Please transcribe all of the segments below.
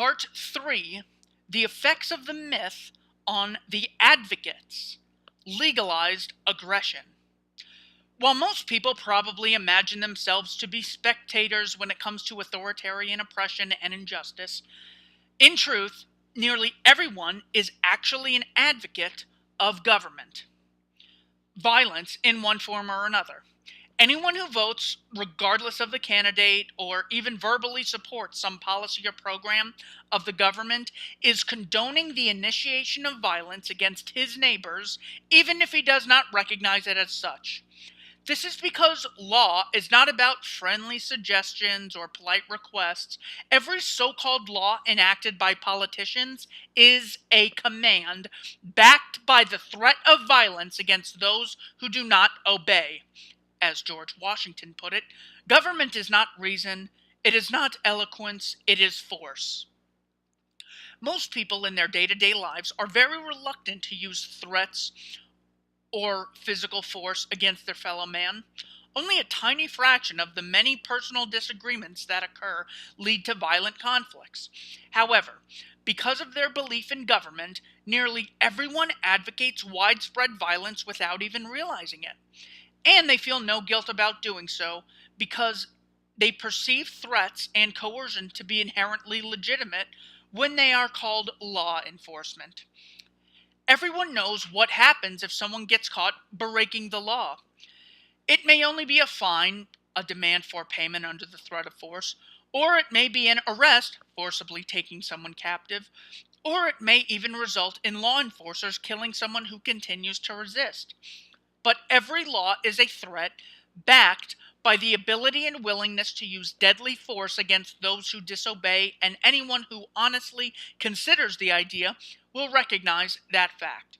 Part 3, The Effects of the Myth on the Advocates, Legalized Aggression. While most people probably imagine themselves to be spectators when it comes to authoritarian oppression and injustice, in truth, nearly everyone is actually an advocate of government. Violence in one form or another. Anyone who votes, regardless of the candidate, or even verbally supports some policy or program of the government, is condoning the initiation of violence against his neighbors, even if he does not recognize it as such. This is because law is not about friendly suggestions or polite requests. Every so-called law enacted by politicians is a command backed by the threat of violence against those who do not obey. As George Washington put it, government is not reason, it is not eloquence, it is force. Most people in their day-to-day lives are very reluctant to use threats or physical force against their fellow man. Only a tiny fraction of the many personal disagreements that occur lead to violent conflicts. However, because of their belief in government, nearly everyone advocates widespread violence without even realizing it. And they feel no guilt about doing so because they perceive threats and coercion to be inherently legitimate when they are called law enforcement. Everyone knows what happens if someone gets caught breaking the law. It may only be a fine, a demand for payment under the threat of force, or it may be an arrest, forcibly taking someone captive, or it may even result in law enforcers killing someone who continues to resist. But every law is a threat backed by the ability and willingness to use deadly force against those who disobey, and anyone who honestly considers the idea will recognize that fact.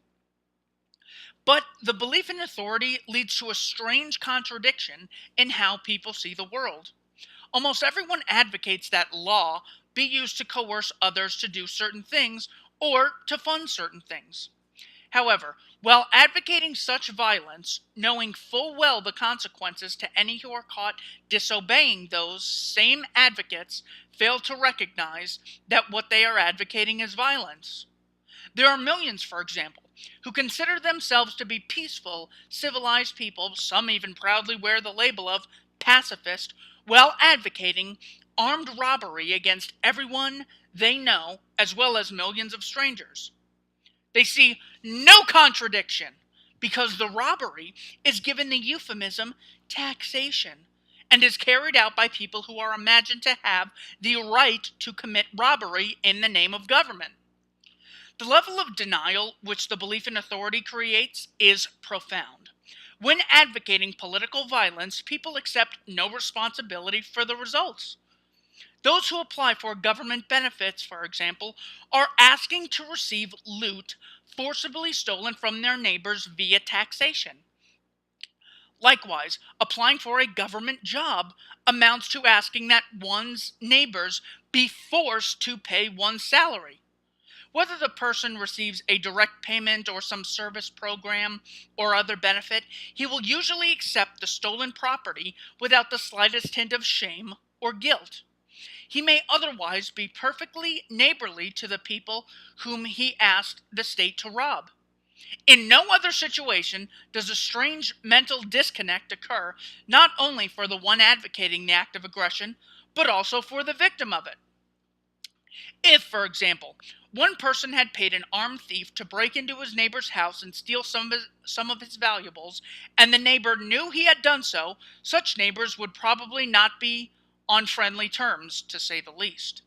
But the belief in authority leads to a strange contradiction in how people see the world. Almost everyone advocates that law be used to coerce others to do certain things or to fund certain things. However, while advocating such violence, knowing full well the consequences to any who are caught disobeying, those same advocates fail to recognize that what they are advocating is violence. There are millions, for example, who consider themselves to be peaceful, civilized people, some even proudly wear the label of pacifist, while advocating armed robbery against everyone they know, as well as millions of strangers. They see no contradiction because the robbery is given the euphemism taxation and is carried out by people who are imagined to have the right to commit robbery in the name of government. The level of denial which the belief in authority creates is profound. When advocating political violence, people accept no responsibility for the results. Those who apply for government benefits, for example, are asking to receive loot forcibly stolen from their neighbors via taxation. Likewise, applying for a government job amounts to asking that one's neighbors be forced to pay one's salary. Whether the person receives a direct payment or some service program or other benefit, he will usually accept the stolen property without the slightest hint of shame or guilt. He may otherwise be perfectly neighborly to the people whom he asked the state to rob. In no other situation does a strange mental disconnect occur, not only for the one advocating the act of aggression, but also for the victim of it. If, for example, one person had paid an armed thief to break into his neighbor's house and steal some of his valuables, and the neighbor knew he had done so, such neighbors would probably not be on friendly terms, to say the least.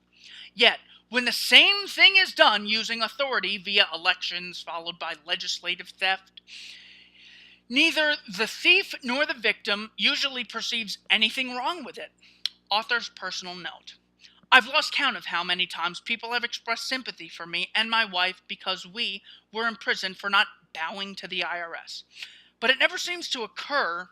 Yet, when the same thing is done using authority via elections followed by legislative theft, neither the thief nor the victim usually perceives anything wrong with it. Author's personal note. I've lost count of how many times people have expressed sympathy for me and my wife because we were imprisoned for not bowing to the IRS. But it never seems to occur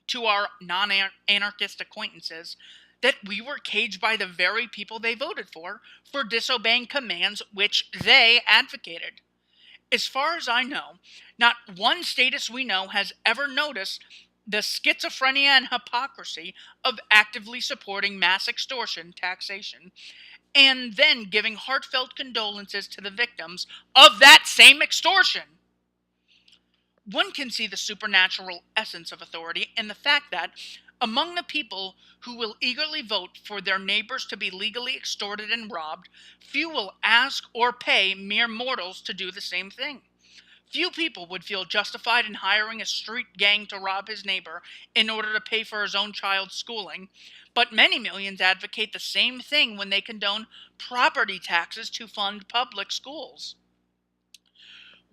to our non-anarchist acquaintances that we were caged by the very people they voted for disobeying commands which they advocated. As far as I know, not one statist we know has ever noticed the schizophrenia and hypocrisy of actively supporting mass extortion taxation and then giving heartfelt condolences to the victims of that same extortion. One can see the supernatural essence of authority in the fact that, among the people who will eagerly vote for their neighbors to be legally extorted and robbed, few will ask or pay mere mortals to do the same thing. Few people would feel justified in hiring a street gang to rob his neighbor in order to pay for his own child's schooling, but many millions advocate the same thing when they condone property taxes to fund public schools.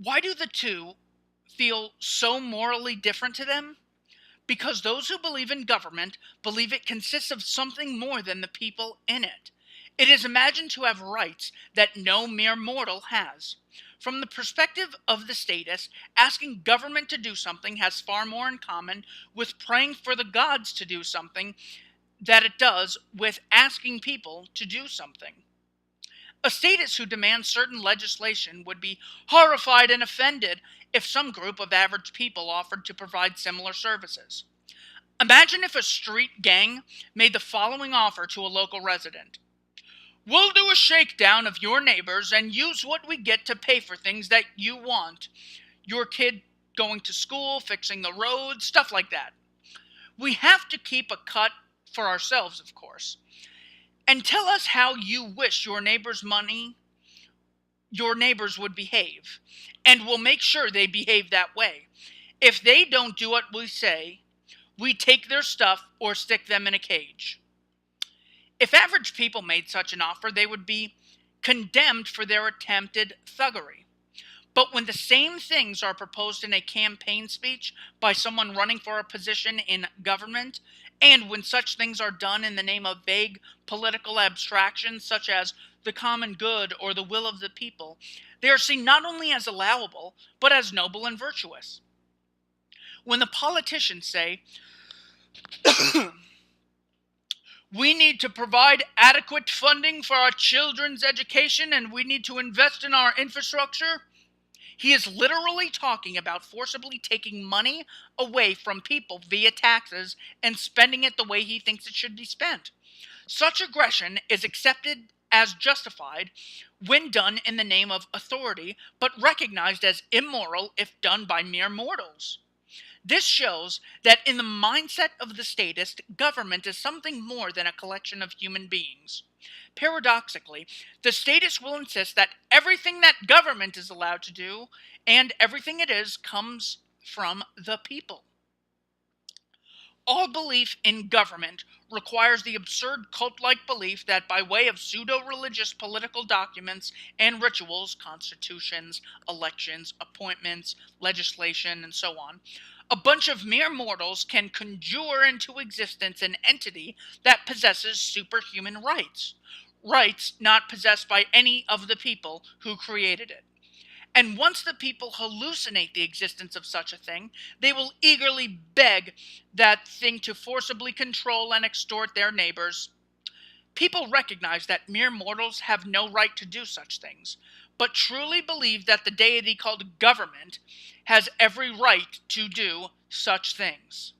Why do the two feel so morally different to them? Because those who believe in government believe it consists of something more than the people in it. It is imagined to have rights that no mere mortal has. From the perspective of the statist, asking government to do something has far more in common with praying for the gods to do something than it does with asking people to do something. A statist who demands certain legislation would be horrified and offended if some group of average people offered to provide similar services. Imagine if a street gang made the following offer to a local resident. We'll do a shakedown of your neighbors and use what we get to pay for things that you want. Your kid going to school, fixing the roads, stuff like that. We have to keep a cut for ourselves, of course. And tell us how you wish your neighbors would behave, and we'll make sure they behave that way. If they don't do what we say, we take their stuff or stick them in a cage. If average people made such an offer, they would be condemned for their attempted thuggery. But when the same things are proposed in a campaign speech by someone running for a position in government, and when such things are done in the name of vague political abstractions such as the common good or the will of the people, they are seen not only as allowable, but as noble and virtuous. When the politicians say, we need to provide adequate funding for our children's education and we need to invest in our infrastructure, he is literally talking about forcibly taking money away from people via taxes and spending it the way he thinks it should be spent. Such aggression is accepted as justified when done in the name of authority, but recognized as immoral if done by mere mortals. This shows that in the mindset of the statist, government is something more than a collection of human beings. Paradoxically, the statist will insist that everything that government is allowed to do and everything it is comes from the people. All belief in government requires the absurd cult-like belief that by way of pseudo-religious political documents and rituals, constitutions, elections, appointments, legislation, and so on, a bunch of mere mortals can conjure into existence an entity that possesses superhuman rights. Rights not possessed by any of the people who created it. And once the people hallucinate the existence of such a thing, they will eagerly beg that thing to forcibly control and extort their neighbors. People recognize that mere mortals have no right to do such things, but truly believe that the deity called government has every right to do such things.